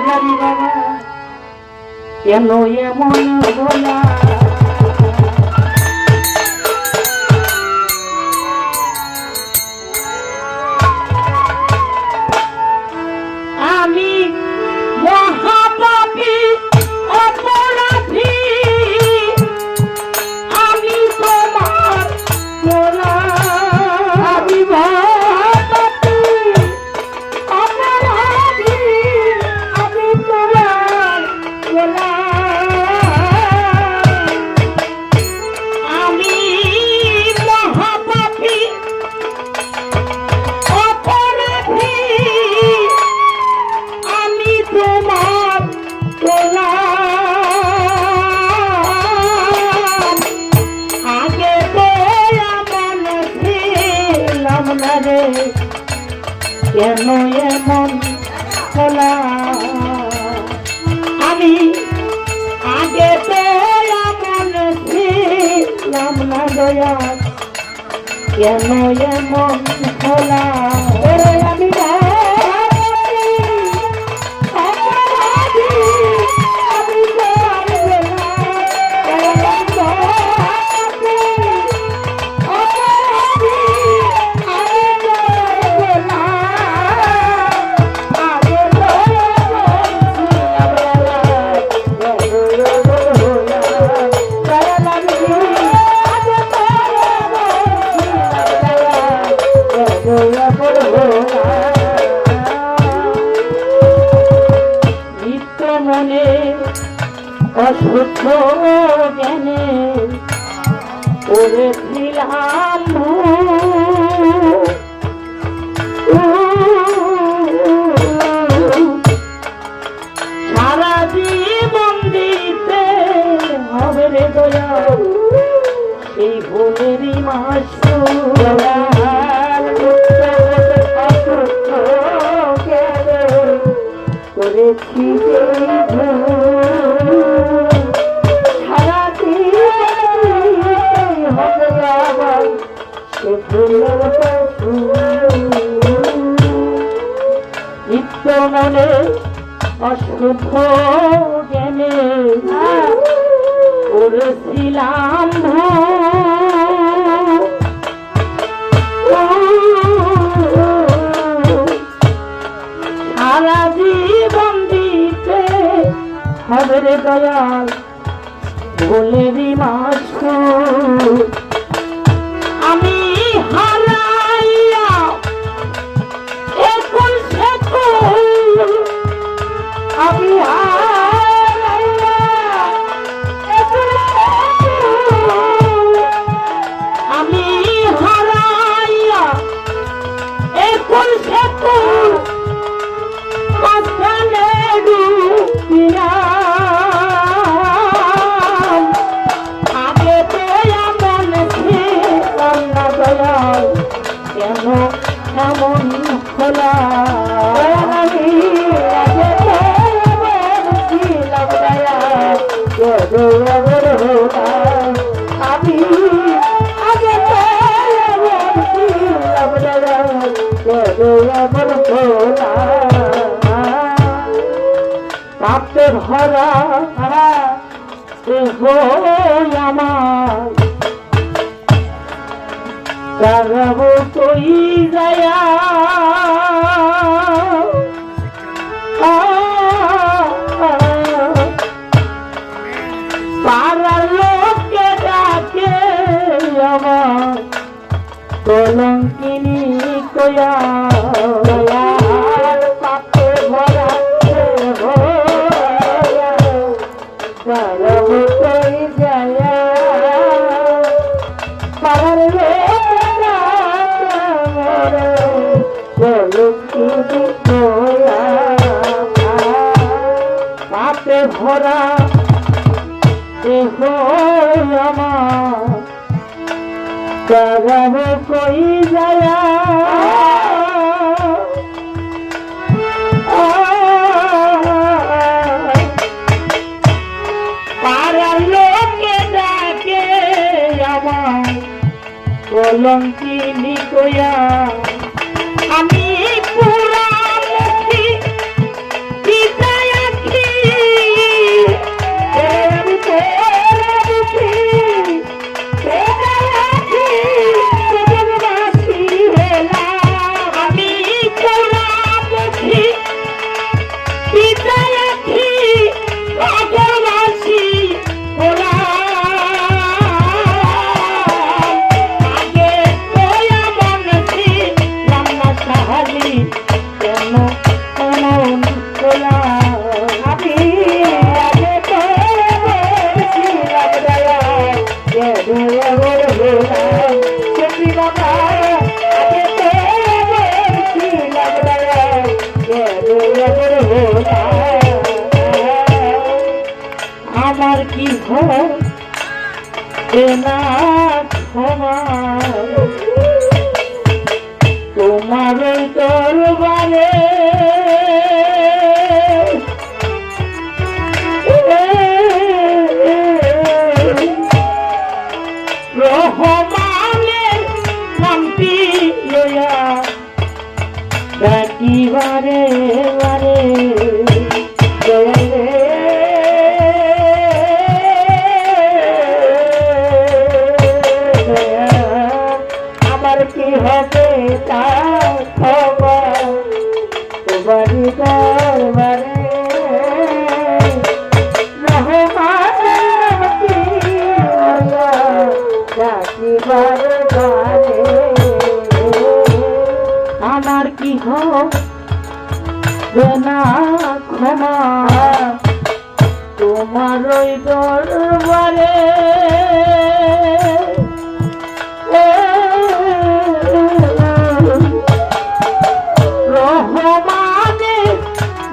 ভিখারি বাবা কেন এমন হলা আমি মহাপাপী অপরাধী আমি তোমার মোলা আমি মহাপাপী অপরাধী আমি তোমার মোলা আমি মহাপাপী অপরাধী আমি তোমার তোলা আগে তো এমন ছিলাম না রে কেন এমন তোলা আমি আগে তো এমন ছিলাম না দয়া কেন এমন তোলা আমি অশুদ্ধ জ্ঞানে করেছিলাম সারা জীবন দিতে হবে রে দয়া এই ভুলেরই মাসু অশুদ্ধ জ্ঞানে করেছি নিত্য মনে অশুদ্ধ জ্ঞানে করেছিলাম সারা জীবন দিতে হবে রে দয়াল বলেরই মাসু আমি হারাইয়া এখন আমি হারাইয়া আমি হারাইয়া এখন কেন এমন খোলা আমি আগে ছিলাম আমি আগে ছিলাম খোলা পাপে ভরা আমার করব কই যায়া পাড়ার লোকে ডাকে আমার কলঙ্কিনী কয়া পাপে ভরা করব কই যায়া পাড়ার পাপে ভরা দেহ আমার করব কই যায়া পাড়ার লোকে ডাকে আমার কলঙ্কিনী কয়া আমি পুরা মুখী বিদায় এবার হলাম ছিলাম না আগে তো ছিলাম না এবার হলাম আমার কি হবে না ক্ষমা তোমার দরবারে রহমানের নামটি লইয়া ডাকি বারে বারে আমার কি হবে তা খবর তোমারই দরবারে আমার কি হবে না ক্ষমা তোমার ওই দরবারে রহমানের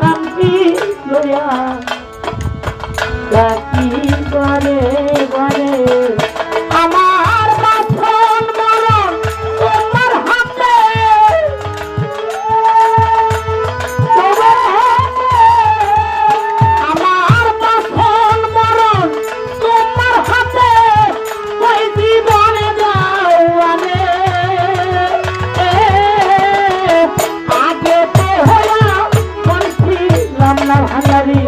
নামটি লইয়া ডাকি বারে বারে আমার বাঁধন মরণ তোমার হাতে আমার বাঁধন মরণ তোমার হাতে ওই জীবনে যাও আগে তো হইয়া বলছিলাম না ভাঙারি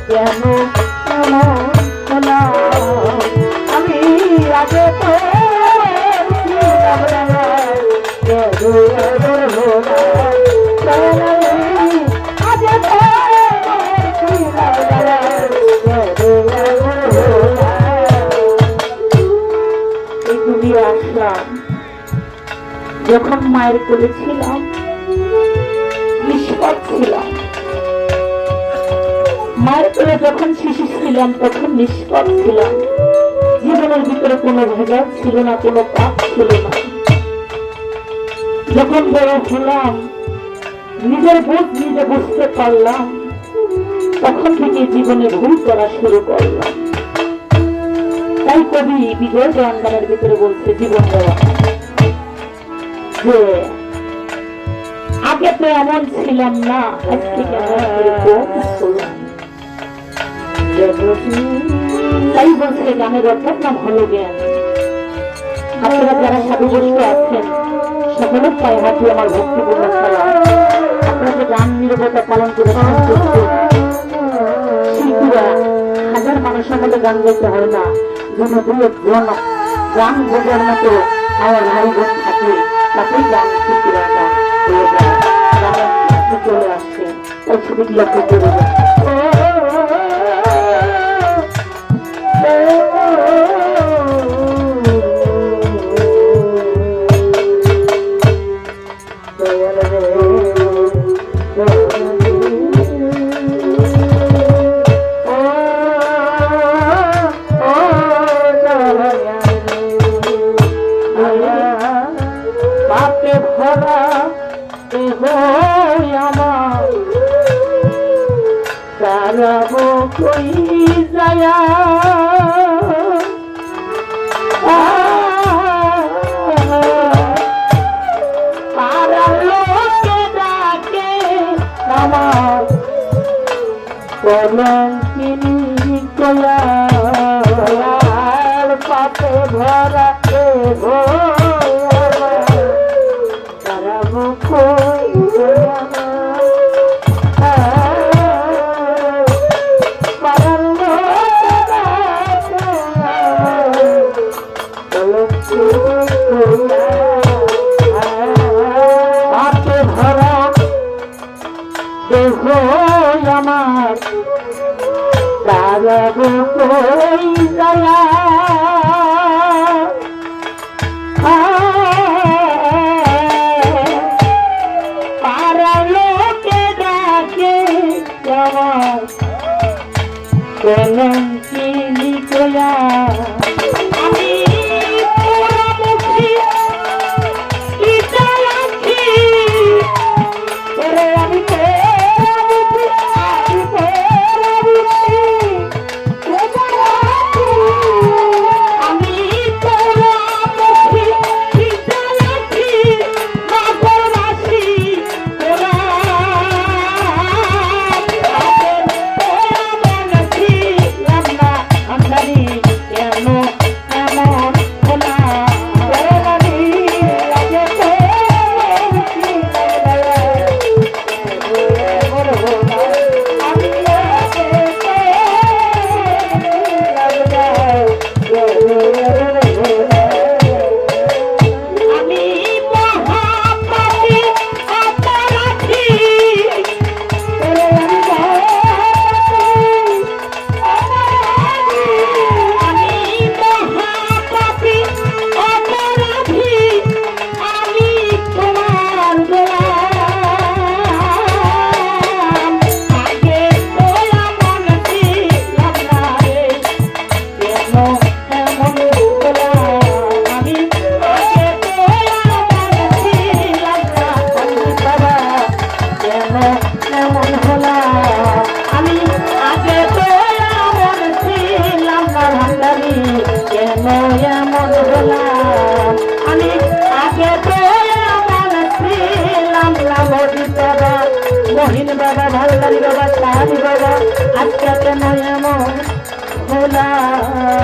কেন আমি আগে তো আসলাম যখন মায়ের কোলে ছিলাম নিষ্পাপ ছিলাম মায়ের কোলে যখন শিশু ছিলাম তখন নিষ্পাপ ছিলাম জীবনের ভিতরে কোনো ভেদাভেদ ছিল না কোনো পাপ ছিল না যখন বড় হলাম নিজের বোধ নিজে বুঝতে পারলাম তখন থেকে জীবনে ভুল করা শুরু করলাম তাই কবি বিজয় গানের ভিতরে বলছে জীবন দেওয়া যে আগে তো এমন ছিলাম না আজকে তাই বলছে গানের অর্থাৎ নাম হলো জ্ঞান আপনারা যারা সাধু বস্তু আছেন সকলের পায়ে হাতে আমার ভক্তিপূর্ণ সালাম আপনারা যে গান নীরবতা পালন করে শিল্পীরা হাজার মানুষের মধ্যে গান গাইতে হয় না যেন দুই একজন গান বোঝার মতো আমার ভাই বোন থাকে তাতেই গান শিল্পীরা হয়ে যায় চলে আসছে তাই ছবিগুলো করতে দেবে कोई जाया पारा लोके डाके नामार कलंकिनी कोयार पापे भरा के तारा कोई जाया আমার তারা কই যায় পারা লোকে ডাকে আমার কলঙ্কিনী কোয়া আমি এমন হলাম আমি আগে তো এমন ছিলাম না ভান্ডারি কেন এমন হলাম আমি আগে তো এমন ছিলাম না মোদি বাবা মহিন বাবা ভান্ডারি বাবা সাহারি বাবা আজকে কেন এমন হলাম।